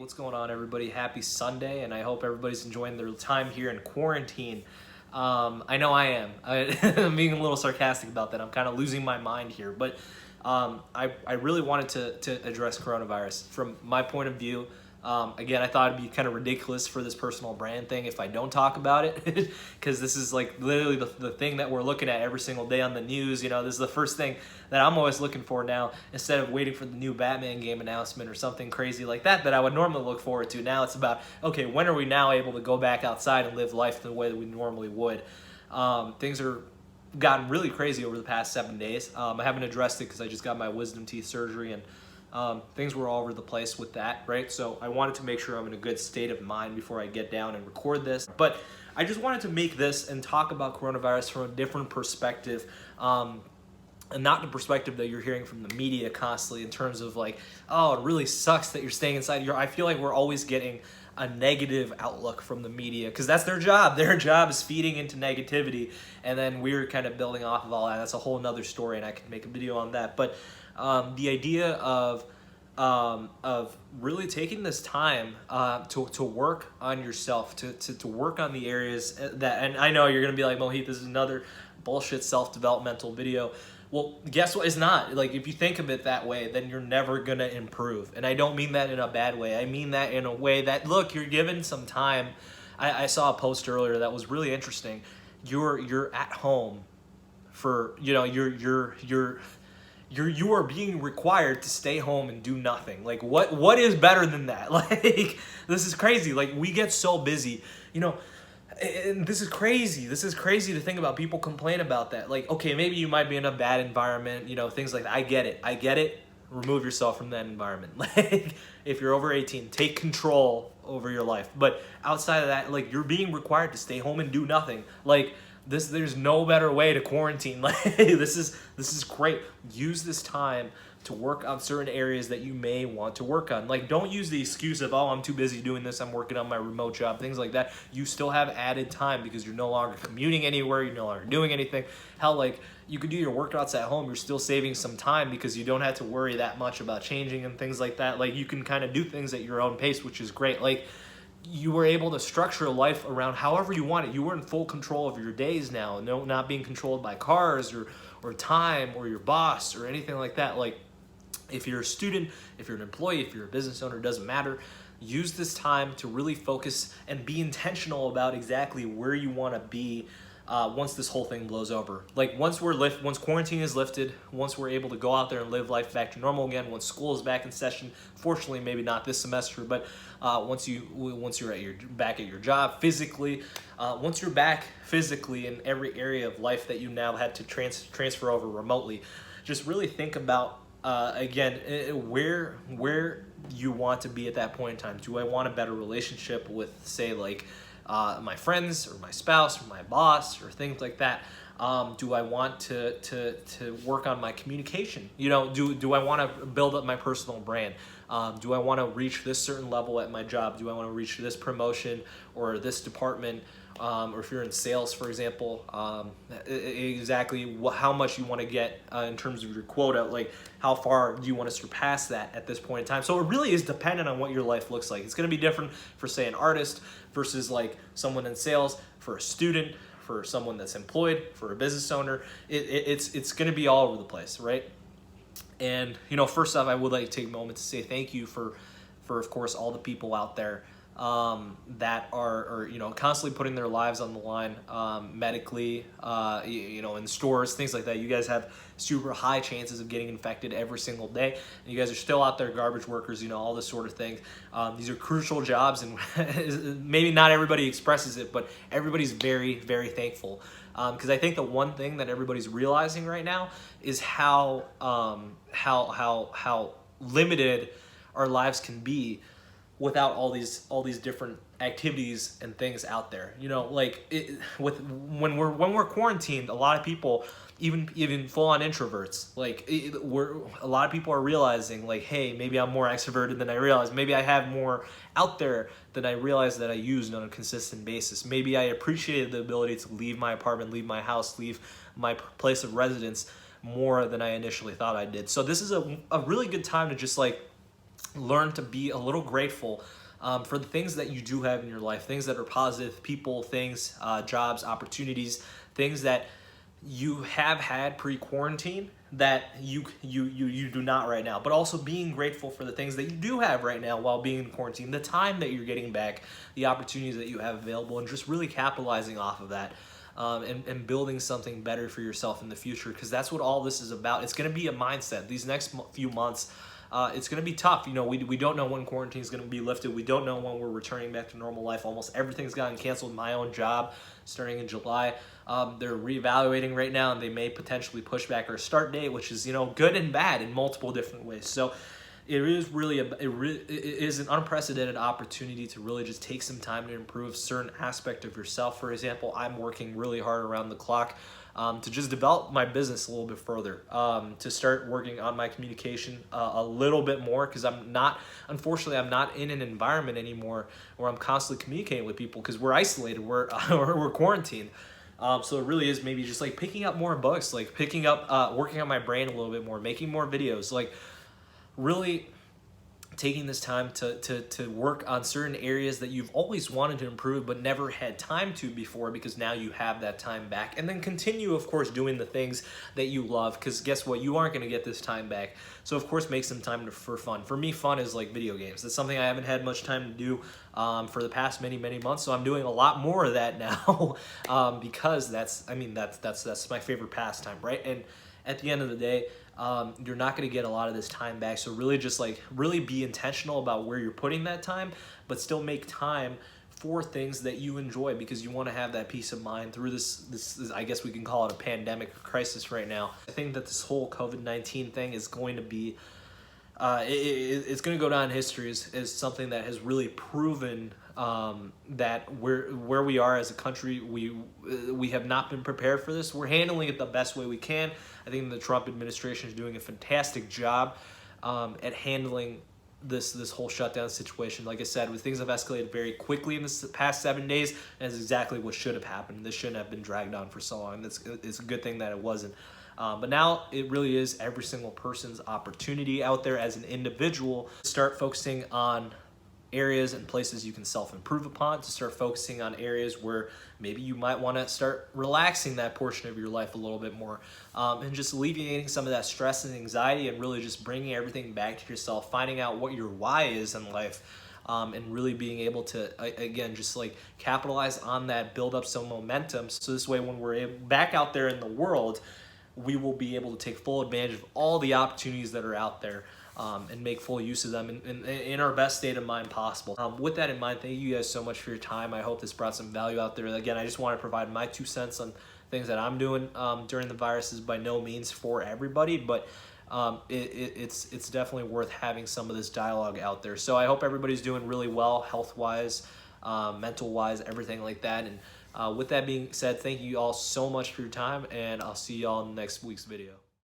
what's going on, everybody? Happy Sunday, and I hope everybody's enjoying their time here in quarantine. I know I am. I'm being a little sarcastic about that. I'm kind of losing my mind here, but I really wanted to address coronavirus from my point of view. Again, I thought it'd be kind of ridiculous for this personal brand thing if I don't talk about it, because this is like literally the thing that we're looking at every single day on the news. You know, this is the first thing that I'm always looking for now, instead of waiting for the new Batman game announcement or something crazy like that I would normally look forward to. Now it's about, okay, when are we now able to go back outside and live life the way that we normally would? Things are gotten really crazy over the past 7 days. I haven't addressed it because I just got my wisdom teeth surgery, and things were all over the place with that, right? So I wanted to make sure I'm in a good state of mind before I get down and record this. But I just wanted to make this and talk about coronavirus from a different perspective, and not the perspective that you're hearing from the media constantly in terms of like, oh, it really sucks that you're staying inside. I feel like we're always getting a negative outlook from the media because that's their job. Their job is feeding into negativity, and then we're kind of building off of all that. That's a whole nother story, and I could make a video on that. But the idea of really taking this time to work on yourself, to work on the areas that, and I know you're gonna be like, Mohit, this is another bullshit self-developmental video. Well, guess what? It's not. Like, if you think of it that way, then you're never gonna improve. And I don't mean that in a bad way. I mean that in a way that, look, you're given some time. I saw a post earlier that was really interesting. You're at home for, you know, you are being required to stay home and do nothing. Like, what is better than that? Like, this is crazy. Like, we get so busy, you know, and this is crazy. This is crazy to think about. People complain about that. Like, okay, maybe you might be in a bad environment, you know, things like that. I get it. Remove yourself from that environment. Like, if you're over 18, take control over your life. But outside of that, like, you're being required to stay home and do nothing. Like, there's no better way to quarantine. Like, this is great. Use this time to work on certain areas that you may want to work on. Like, don't use the excuse of, oh, I'm too busy doing this, I'm working on my remote job, things like that. You still have added time because you're no longer commuting anywhere, you're no longer doing anything. Hell, like, you could do your workouts at home, you're still saving some time because you don't have to worry that much about changing and things like that. Like, you can kind of do things at your own pace, which is great. Like, you were able to structure life around however you want it. You were in full control of your days now, not being controlled by cars or time or your boss or anything like that. Like, if you're a student, if you're an employee, if you're a business owner, it doesn't matter. Use this time to really focus and be intentional about exactly where you want to be once this whole thing blows over. Like, once quarantine is lifted, once we're able to go out there and live life back to normal again, once school is back in session, fortunately maybe not this semester, but once you're back at your job physically, once you're back physically in every area of life that you now had to transfer over remotely, just really think about again, where you want to be at that point in time. Do I want a better relationship with, say, like my friends or my spouse or my boss or things like that? Do I want to work on my communication? You know, do I want to build up my personal brand? Do I want to reach this certain level at my job? Do I want to reach this promotion or this department? Or if you're in sales, for example, exactly how much you want to get in terms of your quota, like how far do you want to surpass that at this point in time? So it really is dependent on what your life looks like. It's going to be different for, say, an artist versus like someone in sales, for a student, for someone that's employed, for a business owner. It's going to be all over the place, right? And, you know, first off, I would like to take a moment to say thank you for of course, all the people out there that are you know, constantly putting their lives on the line, medically, you know, in stores, things like that. You guys have super high chances of getting infected every single day, and you guys are still out there, garbage workers, you know, all this sort of thing. These are crucial jobs, and maybe not everybody expresses it, but everybody's very, very thankful. Because I think the one thing that everybody's realizing right now is how limited our lives can be without all these different activities and things out there. You know, like when we're quarantined, a lot of people, even full-on introverts, like a lot of people are realizing, like, hey, maybe I'm more extroverted than I realized. Maybe I have more out there than I realized that I used on a consistent basis. Maybe I appreciated the ability to leave my apartment, leave my house, leave my place of residence more than I initially thought I did. So this is a really good time to just like learn to be a little grateful for the things that you do have in your life, things that are positive, people, things, jobs, opportunities, things that you have had pre-quarantine that you do not right now, but also being grateful for the things that you do have right now while being in quarantine, the time that you're getting back, the opportunities that you have available, and just really capitalizing off of that. And building something better for yourself in the future, because that's what all this is about. It's going to be a mindset. These next few months, it's going to be tough. You know, we don't know when quarantine is going to be lifted. We don't know when we're returning back to normal life. Almost everything's gotten canceled. My own job, starting in July, they're reevaluating right now, and they may potentially push back our start date, which is, you know, good and bad in multiple different ways. So it is really it is an unprecedented opportunity to really just take some time to improve certain aspect of yourself. For example, I'm working really hard around the clock to just develop my business a little bit further, to start working on my communication a little bit more, because unfortunately, I'm not in an environment anymore where I'm constantly communicating with people, because we're isolated, we're quarantined. So it really is maybe just like picking up more books, like picking up, working on my brain a little bit more, making more videos, like really taking this time to work on certain areas that you've always wanted to improve but never had time to before, because now you have that time back. And then continue, of course, doing the things that you love, because guess what? You aren't going to get this time back. So, of course, make some time for fun. For me, fun is like video games. That's something I haven't had much time to do for the past many months. So I'm doing a lot more of that now because that's my favorite pastime, right? And at the end of the day, you're not going to get a lot of this time back. So really just like really be intentional about where you're putting that time, but still make time for things that you enjoy, because you want to have that peace of mind through this I guess we can call it a pandemic crisis right now. I think that this whole COVID-19 thing is going to be it's going to go down in history as something that has really proven that where we are as a country, we have not been prepared for this. We're handling it the best way we can. I think the Trump administration is doing a fantastic job at handling this whole shutdown situation. Like I said, things have escalated very quickly in this past 7 days, and it's exactly what should have happened. This shouldn't have been dragged on for so long. It's a good thing that it wasn't. But now it really is every single person's opportunity out there as an individual to start focusing on areas and places you can self-improve upon, to start focusing on areas where maybe you might want to start relaxing that portion of your life a little bit more, and just alleviating some of that stress and anxiety, and really just bringing everything back to yourself, finding out what your why is in life, and really being able to, again, just like capitalize on that, build up some momentum. So this way, when we're back out there in the world, we will be able to take full advantage of all the opportunities that are out there, and make full use of them in our best state of mind possible. With that in mind, thank you guys so much for your time. I hope this brought some value out there. Again, I just want to provide my 2 cents on things that I'm doing during the virus. Is by no means for everybody, but it's definitely worth having some of this dialogue out there. So I hope everybody's doing really well, health-wise, mental-wise, everything like that. And with that being said, thank you all so much for your time, and I'll see you all in next week's video.